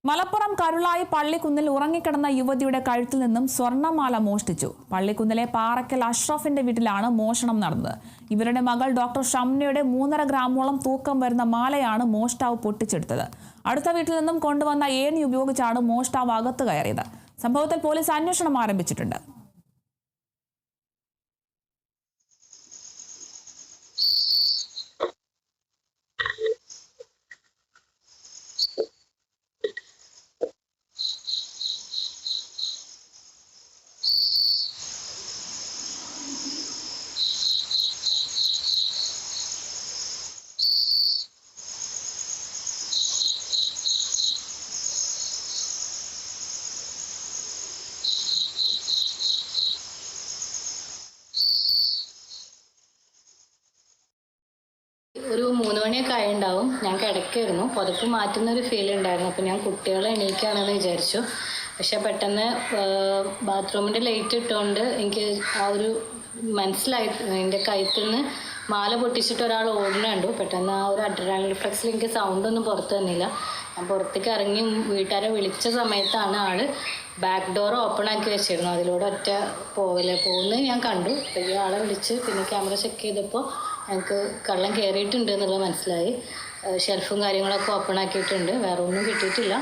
മലപ്പുറം കരുളായി പള്ളിക്കുന്നിൽ ഉറങ്ങിക്കിടന്ന യുവതിയുടെ കഴുത്തിൽ നിന്നും സ്വർണ്ണമാല മോഷ്ടിച്ചു. പള്ളിക്കുന്നിലെ പാറക്കൽ അഷ്റഫിന്റെ വീട്ടിലാണ് മോഷണം നടന്നത്. ഇവരുടെ മകൾ ഡോക്ടർ ഷംനയുടെ 3.5 ഗ്രാമോളം തൂക്കം വരുന്ന മാലയാണ് മോഷ്ടാവ് പൊട്ടിച്ചെടുത്തത്. അടുത്ത വീട്ടിൽ നിന്നും കൊണ്ടുവന്ന ഏണി ഉപയോഗിച്ചാണ് മോഷ്ടാവ് അകത്ത് കയറിയത്. സംഭവത്തിൽ പോലീസ് അന്വേഷണം ആരംഭിച്ചിട്ടുണ്ട്. ഒരു 3 മണിയൊക്കെ ആയിട്ടുണ്ടാവും. ഞാൻ കിടക്കായിരുന്നു. പുതപ്പ് മാറ്റുന്നൊരു ഫീൽ ഉണ്ടായിരുന്നു. അപ്പോൾ ഞാൻ കുട്ടികളെ എണീക്കുകയാണെന്ന് വിചാരിച്ചു. പക്ഷെ പെട്ടെന്ന് ബാത്റൂമിൻ്റെ ലൈറ്റ് ഇട്ടുകൊണ്ട് എനിക്ക് ആ ഒരു മനസ്സിലായി, എൻ്റെ കഴുത്തിൽ നിന്ന് മാല പൊട്ടിച്ചിട്ട് ഒരാൾ ഓടുന്നുണ്ടു. പെട്ടെന്ന് ആ ഒരു അഡ്രിനാലിൻ റിഫ്ലക്സിൽ എനിക്ക് സൗണ്ടൊന്നും പുറത്ത് വന്നില്ല. ഞാൻ പുറത്തേക്ക് ഇറങ്ങി വീട്ടുകാരെ വിളിച്ച സമയത്താണ് ആൾ ബാക്ക് ഡോർ ഓപ്പൺ ആക്കി വെച്ചിരുന്നു. അതിലൂടെ ഒറ്റ പോകുന്നത് ഞാൻ കണ്ടു. അപ്പോൾ ഈ ആളെ വിളിച്ച് പിന്നെ ക്യാമറ ചെക്ക് ചെയ്തപ്പോൾ ഞങ്ങൾക്ക് കള്ളൻ കയറിയിട്ടുണ്ട് എന്നുള്ളത് മനസ്സിലായി. ഷെൽഫും കാര്യങ്ങളൊക്കെ ഓപ്പൺ ആക്കിയിട്ടുണ്ട്. വേറെ ഒന്നും കിട്ടിയിട്ടില്ല.